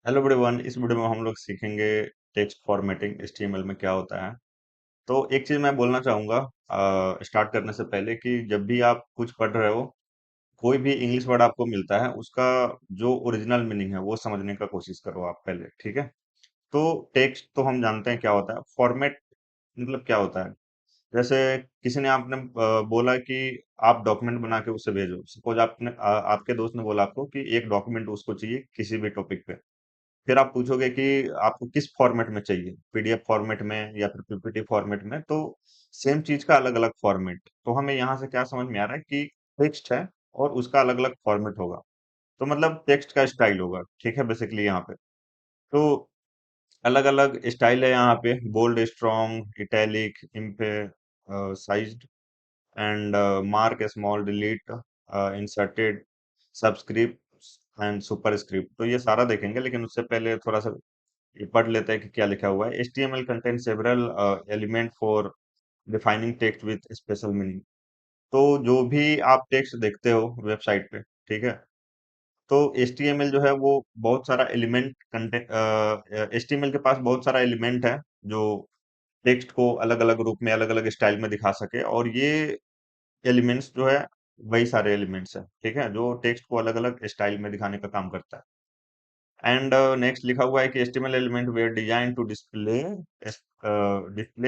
Hello everyone. इस video में हम लोग सीखेंगे टेक्स्ट फॉर्मेटिंग एचटीएमएल में क्या होता है। तो एक चीज मैं बोलना चाहूंगा स्टार्ट करने से पहले कि जब भी आप कुछ पढ़ रहे हो, कोई भी इंग्लिश वर्ड आपको मिलता है, उसका जो ओरिजिनल मीनिंग है वो समझने का कोशिश करो आप पहले, ठीक है। तो टेक्स्ट तो हम जानते हैं क्या होता है, फॉर्मेट मतलब क्या होता है। जैसे किसी ने आपने बोला कि आप डॉक्यूमेंट बना के उसे भेजो। सपोज आपके दोस्त ने बोला आपको कि एक डॉक्यूमेंट उसको चाहिए किसी भी टॉपिक पे। फिर आप पूछोगे कि आपको किस फॉर्मेट में चाहिए, पीडीएफ फॉर्मेट में या फिर पीपीटी फॉर्मेट में। तो सेम चीज का अलग अलग फॉर्मेट। तो हमें यहाँ से क्या समझ में आ रहा है कि टेक्स्ट है और उसका अलग अलग फॉर्मेट होगा। तो मतलब टेक्स्ट का स्टाइल होगा, ठीक है, बेसिकली यहाँ पे। तो अलग अलग स्टाइल है यहाँ पे, bold, strong, italic, sized and mark, small, delete, inserted, subscript and superscript. तो ये सारा देखेंगे, लेकिन उससे पहले थोड़ा सा ये पढ़ लेते हैं कि क्या लिखा हुआ है। HTML contains several element for defining text with special meaning। तो जो भी आप टेक्स्ट देखते हो वेबसाइट पे, ठीक है, तो HTML जो है वो बहुत सारा एलिमेंट कंटेंट, HTML के पास बहुत सारा एलिमेंट है जो टेक्स्ट को अलग अलग रूप में, अलग अलग स्टाइल में दिखा सके। और ये एलिमेंट्स जो है वही सारे एलिमेंट्स है, ठीक है, जो टेक्स्ट को अलग अलग स्टाइल में दिखाने का काम करता है। एंड नेक्स्ट लिखा हुआ है कि HTML element where designed to display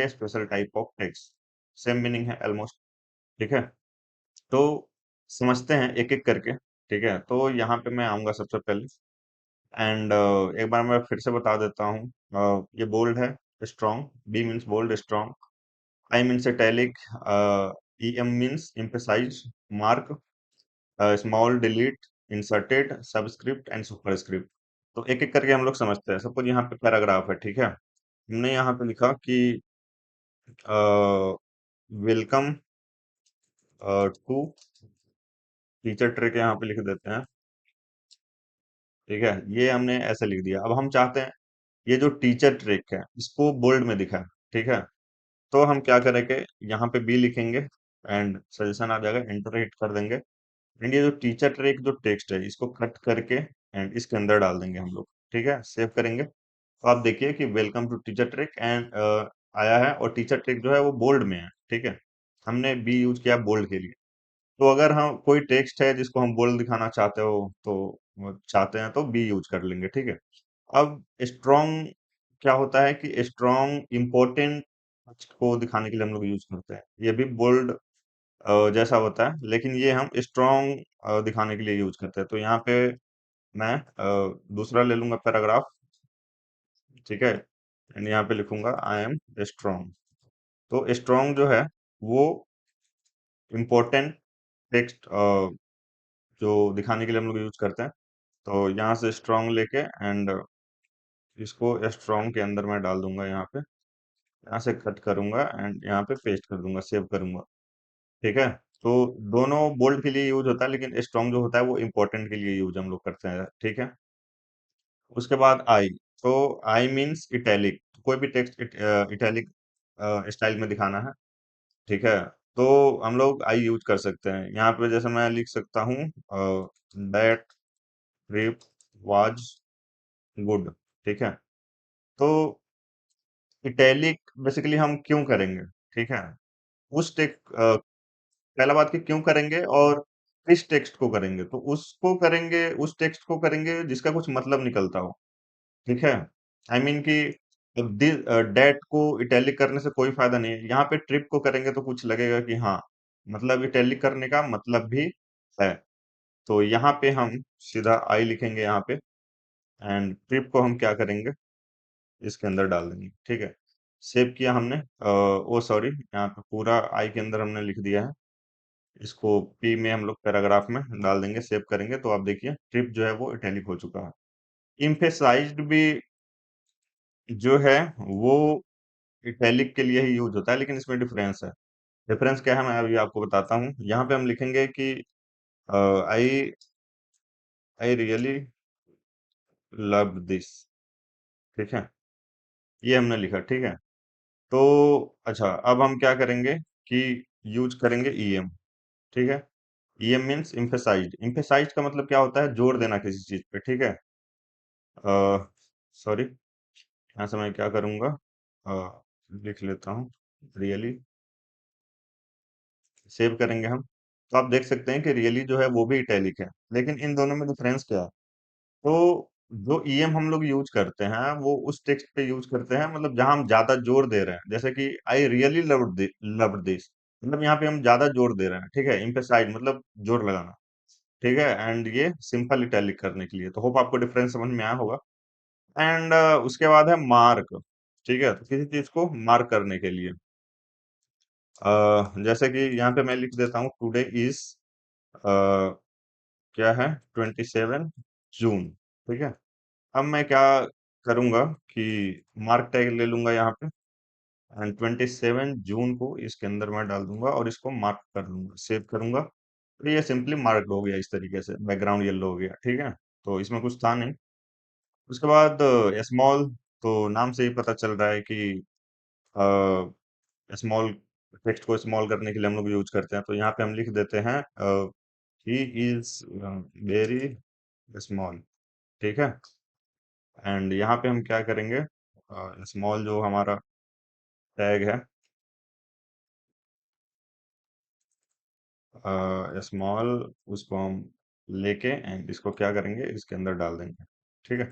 special type of text. Same meaning है ऑलमोस्ट, ठीक है। तो समझते हैं एक एक करके, ठीक है। तो यहाँ पे मैं आऊंगा सबसे पहले। एंड एक बार मैं फिर से बता देता हूँ। ये बोल्ड है, strong, B means bold strong, I means italic, E M means emphasize, mark, small, delete, inserted, subscript and superscript. तो एक एक करके हम लोग समझते हैं। सपोज यहाँ पे पैराग्राफ है, ठीक है। हमने यहाँ पे लिखा कि वेलकम टू टीचर ट्रेक, यहाँ पे लिख देते हैं, ठीक है। ये हमने ऐसे लिख दिया। अब हम चाहते हैं ये जो टीचर ट्रेक है इसको बोल्ड में दिखा, ठीक है। तो हम क्या करेंगे, यहाँ पे बी लिखेंगे एंड सजेशन आ जाएगा, एंटर हिट कर देंगे। एंड ये जो टीचर ट्रेक जो टेक्स्ट है इसको कट करके एंड इसके अंदर डाल देंगे हम लोग, ठीक है। सेव करेंगे तो आप देखिए कि welcome to teacher trek and आया है, और टीचर ट्रेक जो है वो बोल्ड में है, ठीक है। हमने बी यूज किया बोल्ड के लिए। तो अगर हम कोई टेक्स्ट है जिसको हम बोल्ड दिखाना चाहते हो तो चाहते हैं तो बी यूज कर लेंगे, ठीक है। अब स्ट्रॉन्ग क्या होता है कि स्ट्रॉन्ग इंपॉर्टेंट को दिखाने के लिए हम लोग यूज करते हैं। ये भी बोल्ड जैसा होता है, लेकिन ये हम स्ट्रॉन्ग दिखाने के लिए यूज करते हैं। तो यहाँ पे मैं दूसरा ले लूंगा पैराग्राफ, ठीक है। एंड यहाँ पे लिखूंगा आई एम स्ट्रॉन्ग। तो स्ट्रॉन्ग जो है वो इम्पोर्टेंट टेक्स्ट जो दिखाने के लिए हम लोग यूज करते हैं। तो यहाँ से स्ट्रॉन्ग लेके एंड इसको स्ट्रॉन्ग के अंदर मैं डाल दूंगा यहाँ पे। यहाँ से कट करूंगा एंड यहाँ पे पेस्ट कर दूंगा, सेव करूंगा, ठीक है। तो दोनों बोल्ड के लिए यूज होता है, लेकिन स्ट्रॉन्ग जो होता है वो इंपॉर्टेंट के लिए यूज हम लोग करते हैं, ठीक है। उसके बाद आई। तो आई मीन्स इटैलिक, कोई भी टेक्स्ट इटैलिक स्टाइल में दिखाना है, ठीक है। तो हम लोग आई यूज कर सकते हैं यहाँ पे। जैसे मैं लिख सकता हूँ दैट ट्रिप वाज गुड, ठीक है। तो इटैलिक बेसिकली हम क्यों करेंगे, ठीक है। उस टेक्स्ट, पहला बात कि क्यों करेंगे और किस टेक्स्ट को करेंगे। तो उसको करेंगे, उस टेक्स्ट को करेंगे जिसका कुछ मतलब निकलता हो, ठीक है। आई मीन कि डेट को इटैलिक करने से कोई फायदा नहीं है। यहाँ पे ट्रिप को करेंगे तो कुछ लगेगा कि हाँ, मतलब इटैलिक करने का मतलब भी है। तो यहाँ पे हम सीधा आई लिखेंगे यहाँ पे एंड ट्रिप को हम क्या करेंगे, इसके अंदर डाल देंगे, ठीक है। सेव किया हमने, ओ सॉरी, यहाँ पे पूरा आई के अंदर हमने लिख दिया है। इसको पी में हम लोग पैराग्राफ में डाल देंगे, सेव करेंगे तो आप देखिए ट्रिप जो है वो इटैलिक हो चुका है। इम्फेसाइज्ड भी जो है वो इटैलिक के लिए ही यूज होता है, लेकिन इसमें डिफरेंस है। डिफरेंस क्या है मैं अभी आपको बताता हूँ। यहाँ पे हम लिखेंगे कि आई आई रियली लव दिस, ठीक है। ये हमने लिखा, ठीक है। तो अच्छा, अब हम क्या करेंगे कि यूज करेंगे ईएम, ठीक है। EM means इम्फेसाइज्ड। इम्फेसाइज्ड का मतलब क्या होता है, जोर देना किसी चीज पे, ठीक है। सॉरी, यहाँ से मैं क्या करूँगा, लिख लेता हूँ रियली, सेव करेंगे हम। तो आप देख सकते हैं कि रियली जो है वो भी इटैलिक है, लेकिन इन दोनों में डिफरेंस क्या है? तो जो ईएम हम लोग यूज करते हैं वो उस टेक्स्ट पे यूज करते हैं, मतलब जहां हम ज्यादा जोर दे रहे हैं, जैसे कि आई रियली लव्ड दिस, मतलब यहाँ पे हम ज्यादा जोर दे रहे हैं, ठीक है, इम्फेसाइज मतलब जोर लगाना, ठीक है, एंड ये सिंपल इटैलिक करने के लिए। तो होप आपको डिफरेंस समझ में आया होगा। एंड उसके बाद है मार्क, ठीक है, तो किसी चीज को मार्क करने के लिए जैसे कि यहाँ पे मैं लिख देता हूँ टुडे इज क्या है, 27 जून, ठीक है। अब मैं क्या करूंगा कि मार्क टैग ले लूंगा यहाँ पे, एंड 27 जून को इसके अंदर मैं डाल दूंगा और इसको मार्क कर लूंगा, सेव करूंगा। तो ये सिंपली मार्क्ड हो गया, इस तरीके से बैकग्राउंड येलो हो गया, ठीक है। तो इसमें कुछ था नहीं। उसके बाद स्मॉल, तो नाम से ही पता चल रहा है कि स्मॉल, टेक्स्ट को स्मॉल करने के लिए हम लोग यूज करते हैं। तो यहाँ पे हम लिख देते हैं ही इज वेरी स्मॉल, ठीक है। एंड यहाँ पे हम क्या करेंगे, स्मॉल जो हमारा टैग है, स्मॉल, उसको हम लेके एंड इसको क्या करेंगे, इसके अंदर डाल देंगे, ठीक है।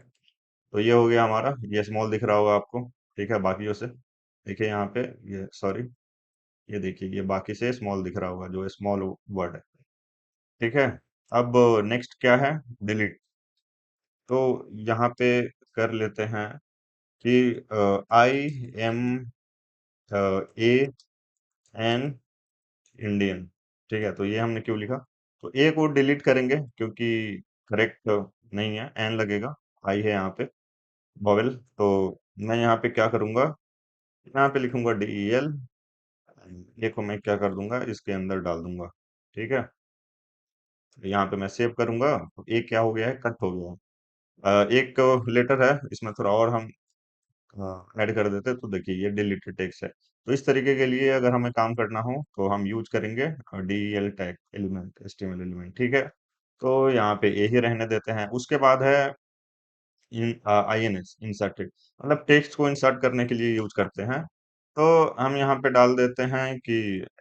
तो ये हो गया हमारा, ये स्मॉल दिख रहा होगा आपको, ठीक है, बाकियों से। देखिए यहाँ पे, ये सॉरी, ये देखिए, ये बाकी से स्मॉल दिख रहा होगा, जो स्मॉल वर्ड है, ठीक है। अब नेक्स्ट क्या है, डिलीट। तो यहाँ पे कर लेते हैं कि I am an Indian, ठीक है। तो ये हमने क्यों लिखा, तो ए को डिलीट करेंगे क्योंकि करेक्ट नहीं है, एन लगेगा, आई है यहाँ पे वॉवेल। तो मैं यहाँ पे क्या करूंगा, यहाँ पे लिखूंगा डी ई एल, ए को मैं क्या कर दूंगा, इसके अंदर डाल दूंगा, ठीक है। यहाँ पे मैं सेव करूंगा, तो ए क्या हो गया है, कट हो गया है। एक लेटर है इसमें, थोड़ा और हम ऐड कर देते हैं, तो देखिए ये डिलीटेड टेक्स्ट है। तो इस तरीके के लिए अगर हमें काम करना हो तो हम यूज करेंगे D L tag element, HTML element, ठीक है। तो यहाँ पे ए ही रहने देते हैं। उसके बाद है इन आईएनएस, इंसर्टेड, मतलब टेक्स्ट को इंसर्ट करने के लिए यूज करते हैं। तो हम यहाँ पे डाल देते हैं कि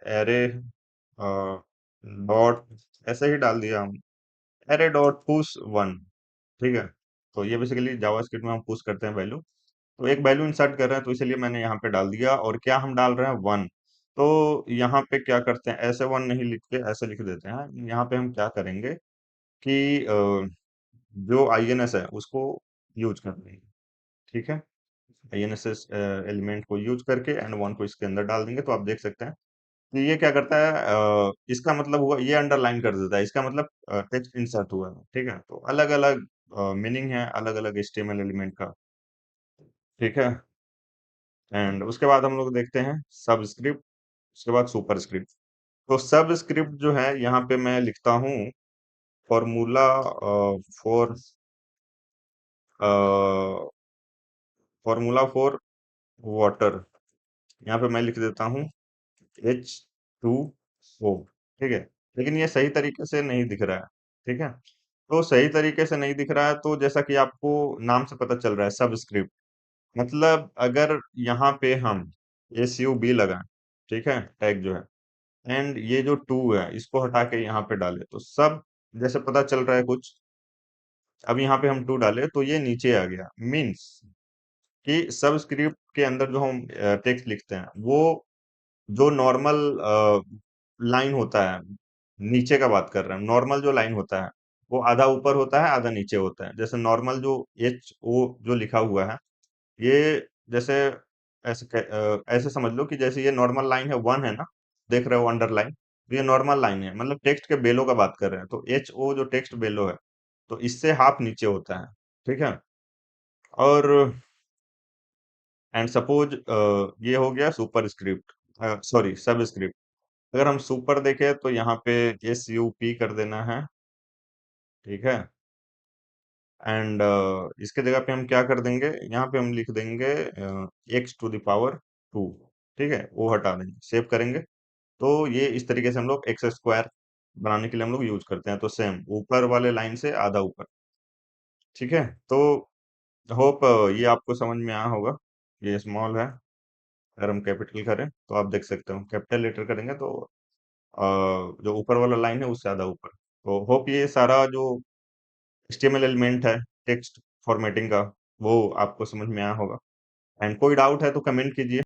एरे डॉट, ऐसे ही डाल दिया हम, एरे डॉट पुश वन, ठीक है। तो ये बेसिकली जावास्क्रिप्ट में हम पुश करते हैं वैल्यू। तो एक वैल्यू इंसर्ट कर रहे हैं, तो इसलिए मैंने यहाँ पे डाल दिया, और क्या हम डाल रहे हैं, वन। तो यहाँ पे क्या करते हैं, ऐसे वन नहीं लिख के ऐसे लिख देते हैं। यहाँ पे हम क्या करेंगे कि जो आईएनएस है उसको यूज कर लेंगे, ठीक है। आईएनएस एलिमेंट को यूज करके एंड वन को इसके अंदर डाल देंगे। तो आप देख सकते हैं कि ये क्या करता है, इसका मतलब हुआ, ये अंडरलाइन कर देता है, इसका मतलब टेक्स्ट इंसर्ट हुआ है, ठीक है। तो अलग अलग मीनिंग है अलग अलग एचटीएमएल एलिमेंट का, ठीक है। एंड उसके बाद हम लोग देखते हैं सबस्क्रिप्ट, उसके बाद सुपरस्क्रिप्ट। तो सबस्क्रिप्ट जो है, यहाँ पे मैं लिखता हूँ formula for formula for water, यहाँ पे मैं लिख देता हूँ H2O, ठीक है। लेकिन ये सही तरीके से नहीं दिख रहा है, ठीक है। तो सही तरीके से नहीं दिख रहा है, तो जैसा कि आपको नाम से पता चल रहा है, सबस्क्रिप्ट मतलब अगर यहाँ पे हम SUB लगाएं, ठीक है, टैग जो है, एंड ये जो टू है इसको हटा के यहाँ पे डाले, तो सब जैसे पता चल रहा है कुछ। अब यहाँ पे हम टू डाले तो ये नीचे आ गया, मीन्स कि सबस्क्रिप्ट के अंदर जो हम टेक्स्ट लिखते हैं, वो जो नॉर्मल लाइन होता है, नीचे का बात कर रहे हैं, नॉर्मल जो लाइन होता है वो आधा ऊपर होता है आधा नीचे होता है। जैसे नॉर्मल जो HO जो लिखा हुआ है, ये जैसे ऐसे समझ लो कि जैसे ये नॉर्मल लाइन है, वन है ना, देख रहे हो अंडरलाइन, तो ये नॉर्मल लाइन है, मतलब टेक्स्ट के बेलो का बात कर रहे हैं। तो HO जो टेक्स्ट बेलो है, तो इससे हाफ नीचे होता है, ठीक है। और एंड सपोज ये हो गया सुपर स्क्रिप्ट, सॉरी सब स्क्रिप्ट। अगर हम सुपर देखें तो यहाँ पे SUP कर देना है, ठीक है। एंड इसके जगह पे हम क्या कर देंगे, यहाँ पे हम लिख देंगे x⁻², ठीक है, वो हटा देंगे, सेव करेंगे। तो ये इस तरीके से हम लोग एक्स स्क्वायर बनाने के लिए हम लोग यूज करते हैं। तो सेम ऊपर वाले लाइन से आधा ऊपर, ठीक है। तो होप ये आपको समझ में आया होगा। ये स्मॉल है, अगर हम कैपिटल करें तो आप देख सकते हो, कैपिटल लेटर करेंगे तो जो ऊपर वाला लाइन है उससे ज़्यादा ऊपर। तो होप ये सारा जो एचटीएमएल एलिमेंट है टेक्स्ट फॉर्मेटिंग का, वो आपको समझ में आया होगा। एंड कोई डाउट है तो कमेंट कीजिए।